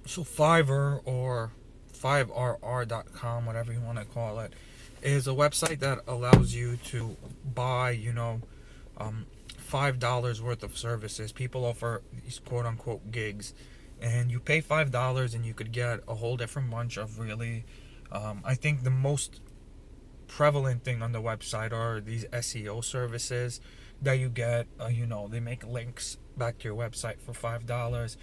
So Fiverr or fiverr.com, whatever you want to call it, is a website that allows you to buy, um, $5 worth of services. People offer these quote unquote gigs, and you pay $5 and you could get a whole different bunch of really. I think the most prevalent thing on the website are these SEO services that you get. They make links back to your website for $5.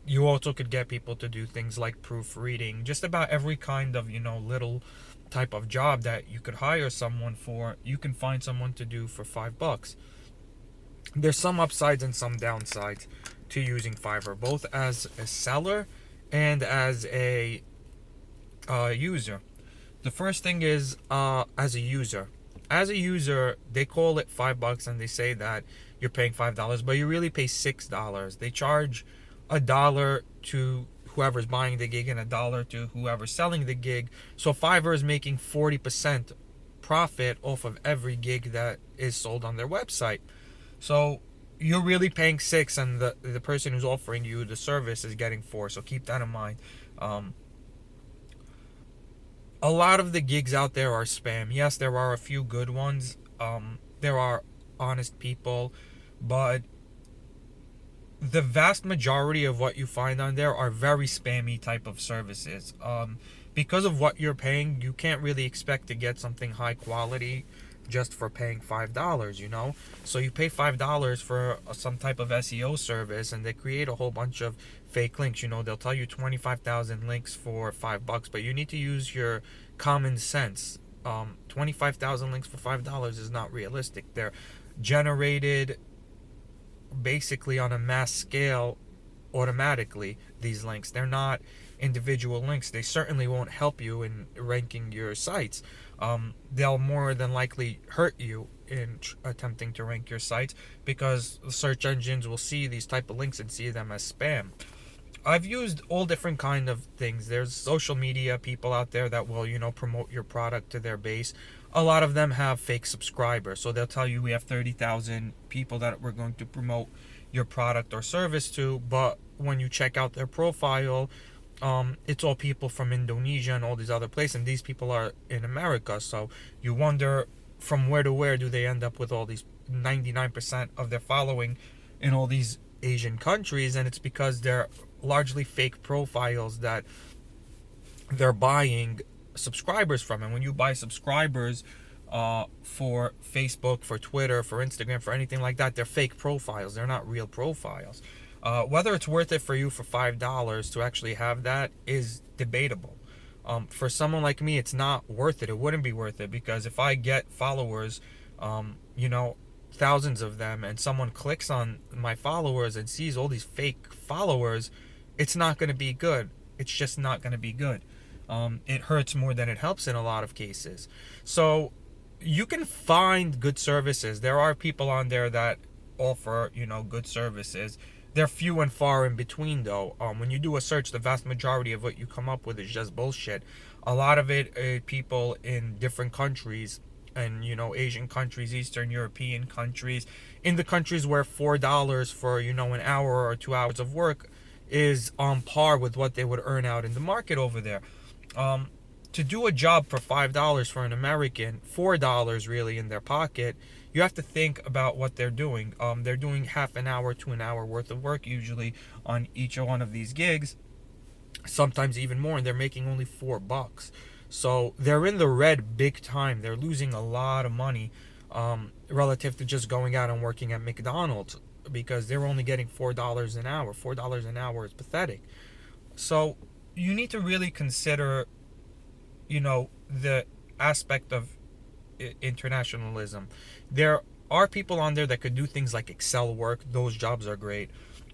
You also could get people to do things like proofreading, just about every kind of little type of job that you could hire someone for. You can find someone to do for $5. There's some upsides and some downsides to using Fiverr, both as a seller and as a user. The first thing is as a user. As a user, they call it $5 and they say that you're paying $5, but you really pay $6. They charge $1 to whoever's buying the gig and $1 to whoever's selling the gig. So Fiverr is making 40% profit off of every gig that is sold on their website. So you're really paying $6, and the person who's offering you the service is getting $4. So keep that in mind. A lot of the gigs out there are spam. Yes, there are a few good ones. There are honest people, but the vast majority of what you find on there are very spammy type of services. Because of what you're paying, you can't really expect to get something high quality just for paying $5. So you pay $5 for some type of SEO service, and they create a whole bunch of fake links. They'll tell you 25,000 links for $5, but you need to use your common sense. 25,000 links for $5 is not realistic. They're generated basically on a mass scale automatically. These links, they're not individual links. They certainly won't help you in ranking your sites. They'll more than likely hurt you in attempting to rank your sites, because search engines will see these type of links and see them as spam. I've used all different kind of things. There's social media people out there that will promote your product to their base. A lot of them have fake subscribers, so they'll tell you we have 30,000 people that we're going to promote your product or service to, but when you check out their profile, it's all people from Indonesia and all these other places, and these people are in America. So you wonder, from where to where do they end up with all these 99% of their following in all these Asian countries? And it's because they're largely fake profiles that they're buying subscribers from. And when you buy subscribers for Facebook, for Twitter, for Instagram, for anything like that, they're fake profiles. They're not real profiles. Whether it's worth it for you for $5 to actually have that is debatable. For someone like me, it's not worth it. It wouldn't be worth it, because if I get followers, thousands of them, and someone clicks on my followers and sees all these fake followers, it's not going to be good. It's just not going to be good. It hurts more than it helps in a lot of cases. So you can find good services. There are people on there that offer, good services. They're few and far in between, though. When you do a search, the vast majority of what you come up with is just bullshit. A lot of it, people in different countries, and Asian countries, Eastern European countries, in the countries where $4 for an hour or 2 hours of work is on par with what they would earn out in the market over there. To do a job for $5 for an American, $4 really in their pocket, you have to think about what they're doing. They're doing half an hour to an hour worth of work usually on each one of these gigs, sometimes even more, and they're making only $4. So they're in the red big time. They're losing a lot of money relative to just going out and working at McDonald's, because they're only getting $4 an hour. $4 an hour is pathetic. So you need to really consider, the aspect of internationalism. There are people on there that could do things like Excel work. Those jobs are great.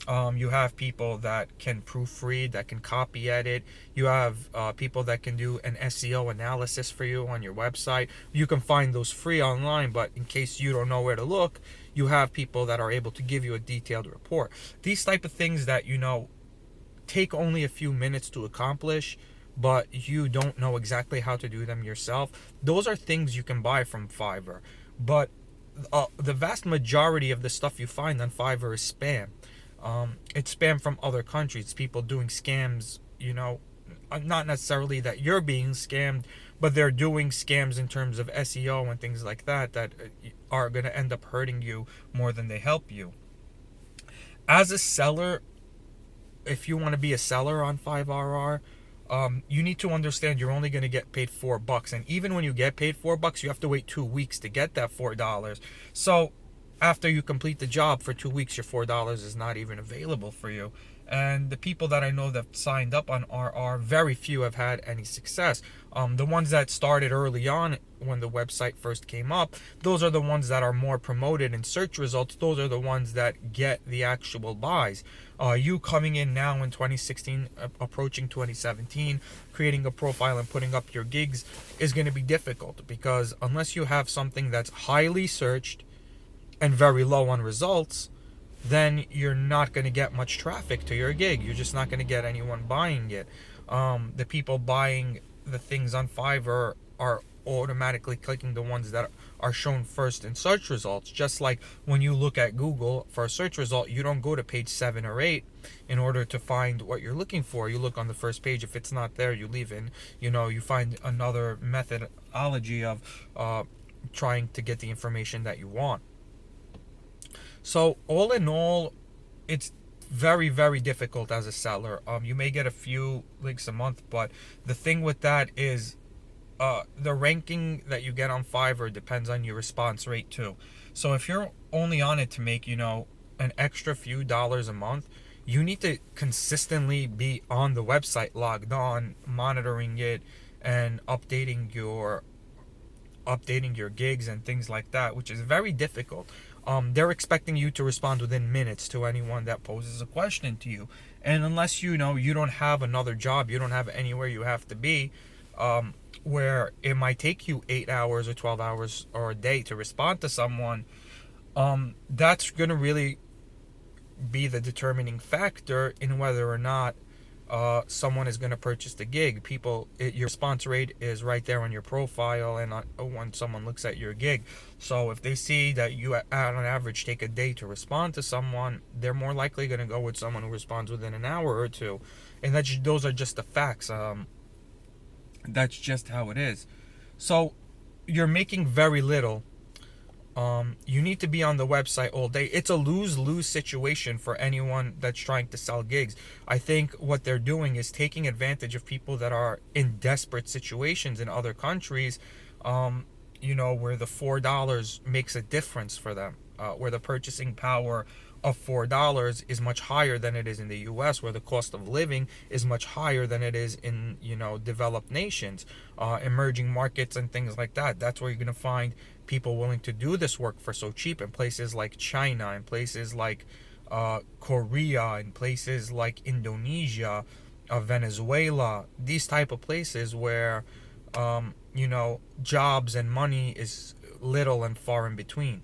You have people that can proofread, that can copy edit. You have people that can do an SEO analysis for you on your website. You can find those free online, but in case you don't know where to look, you have people that are able to give you a detailed report. These type of things that take only a few minutes to accomplish, but you don't know exactly how to do them yourself. Those are things you can buy from Fiverr. But the vast majority of the stuff you find on Fiverr is spam. It's spam from other countries, people doing scams, not necessarily that you're being scammed, but they're doing scams in terms of SEO and things like that that are going to end up hurting you more than they help you. As a seller, if you want to be a seller on Fiverr, you need to understand you're only going to get paid $4, and even when you get paid $4, you have to wait 2 weeks to get that $4. So after you complete the job for 2 weeks, your $4 is not even available for you. And the people that I know that signed up on RR, very few have had any success. The ones that started early on when the website first came up, those are the ones that are more promoted in search results. Those are the ones that get the actual buys. You coming in now in 2016, approaching 2017, creating a profile and putting up your gigs is going to be difficult, because unless you have something that's highly searched and very low on results, then you're not going to get much traffic to your gig. You're just not going to get anyone buying it. The people buying the things on Fiverr are automatically clicking the ones that are shown first in search results. Just like when you look at Google for a search result, you don't go to page 7 or 8 in order to find what you're looking for. You look on the first page. If it's not there, you leave in. You find another methodology of trying to get the information that you want. So all in all, it's very, very difficult as a seller. You may get a few links a month, but the thing with that is the ranking that you get on Fiverr depends on your response rate too. So if you're only on it to make, an extra few dollars a month, you need to consistently be on the website, logged on, monitoring it, and updating your gigs and things like that, which is very difficult. They're expecting you to respond within minutes to anyone that poses a question to you. And unless you don't have another job, you don't have anywhere you have to be, where it might take you 8 hours or 12 hours or a day to respond to someone, that's going to really be the determining factor in whether or not someone is going to purchase the gig. Your response rate is right there on your profile and when someone looks at your gig. So if they see that you on average take a day to respond to someone, they're more likely going to go with someone who responds within an hour or two. And those are just the facts. That's just how it is. So you're making very little. You need to be on the website all day. It's a lose-lose situation for anyone that's trying to sell gigs. I think what they're doing is taking advantage of people that are in desperate situations in other countries, where the $4 makes a difference for them, where the purchasing power of $4 is much higher than it is in the US, where the cost of living is much higher than it is in, developed nations, emerging markets and things like that. That's where you're going to find people willing to do this work for so cheap in places like China, in places like Korea, in places like Indonesia, Venezuela, these type of places where, jobs and money is little and far in between.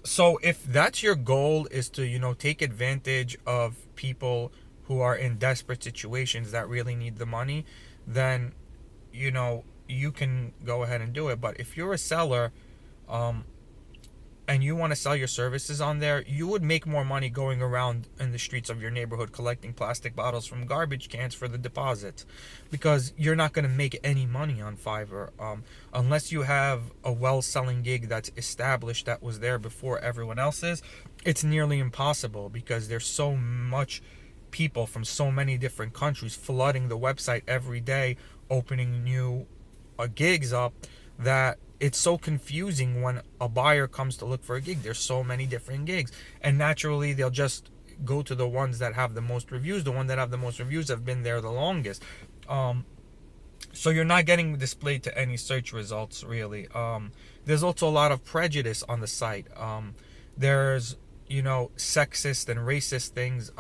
So if that's your goal, is to, take advantage of people who are in desperate situations that really need the money, then, you can go ahead and do it. But if you're a seller, and you want to sell your services on there, you would make more money going around in the streets of your neighborhood collecting plastic bottles from garbage cans for the deposits, because you're not going to make any money on Fiverr unless you have a well-selling gig that's established, that was there before everyone else is. It's nearly impossible, because there's so much people from so many different countries flooding the website every day, opening new gigs up, that it's so confusing when a buyer comes to look for a gig. There's so many different gigs, and naturally they'll just go to the ones that have the most reviews. The ones that have the most reviews have been there the longest. So you're not getting displayed to any search results, really. There's also a lot of prejudice on the site. There's sexist and racist things.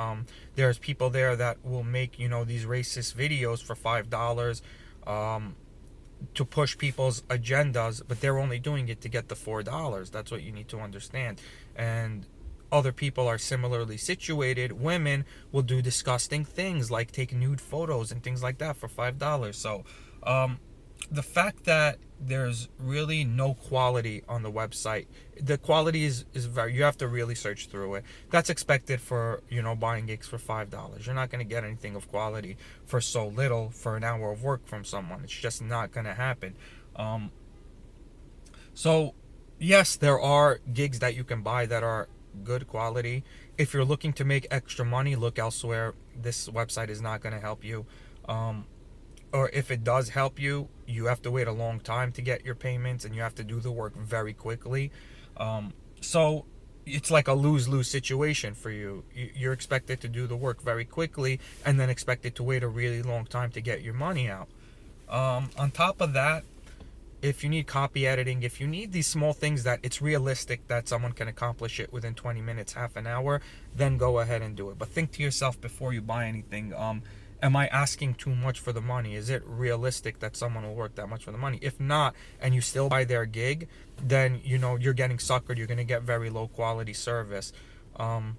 There's people there that will make these racist videos for $5 to push people's agendas, but they're only doing it to get the $4. That's what you need to understand. And other people are similarly situated. Women will do disgusting things like take nude photos and things like that for $5. So the fact that there's really no quality on the website. The quality is very, you have to really search through it. That's expected for, buying gigs for $5. You're not going to get anything of quality for so little for an hour of work from someone. It's just not going to happen. um so yes, there are gigs that you can buy that are good quality. If you're looking to make extra money, look elsewhere. This website is not going to help you. um or if it does help you, you have to wait a long time to get your payments, and you have to do the work very quickly. So it's like a lose-lose situation for you. You're expected to do the work very quickly, and then expected to wait a really long time to get your money out. On top of that, if you need copy editing, if you need these small things that it's realistic that someone can accomplish it within 20 minutes, half an hour, then go ahead and do it. But think to yourself before you buy anything. Am I asking too much for the money? Is it realistic that someone will work that much for the money? If not, and you still buy their gig, then you're getting suckered. You're going to get very low quality service. Um,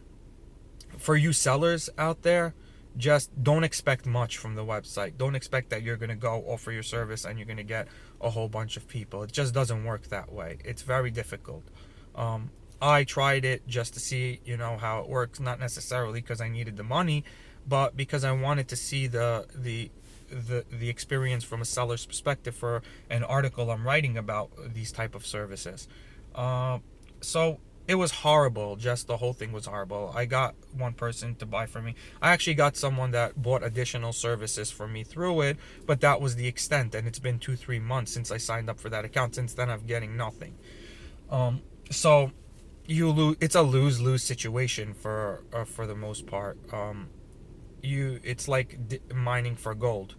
for you sellers out there, just don't expect much from the website. Don't expect that you're going to go offer your service and you're going to get a whole bunch of people. It just doesn't work that way. It's very difficult. I tried it just to see, how it works, not necessarily because I needed the money, but because I wanted to see the experience from a seller's perspective for an article I'm writing about these type of services. So it was horrible. Just the whole thing was horrible. I got one person to buy for me. I actually got someone that bought additional services for me through it, but that was the extent. And it's been 2-3 months since I signed up for that account. Since then, I'm getting nothing. So you lose. It's a lose-lose situation for the most part. It's like mining for gold.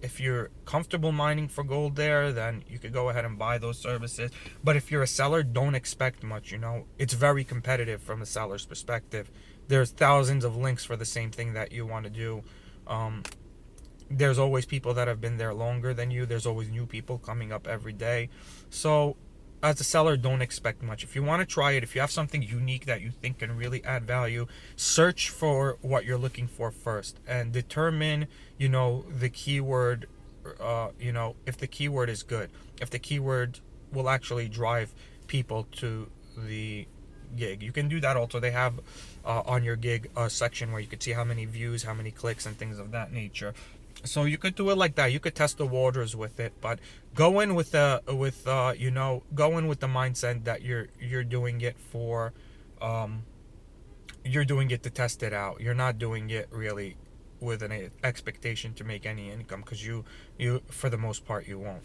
If you're comfortable mining for gold there, then you could go ahead and buy those services. But if you're a seller, don't expect much. It's very competitive from the seller's perspective. There's thousands of links for the same thing that you want to do. There's always people that have been there longer than you. There's always new people coming up every day. So as a seller, don't expect much. If you want to try it, if you have something unique that you think can really add value, search for what you're looking for first and determine, the keyword, if the keyword is good, if the keyword will actually drive people to the gig. You can do that also. They have on your gig a section where you could see how many views, how many clicks, and things of that nature. So you could do it like that. You could test the waters with it, but go in with go in with the mindset that you're doing it for, you're doing it to test it out. You're not doing it really with an expectation to make any income, because you for the most part you won't.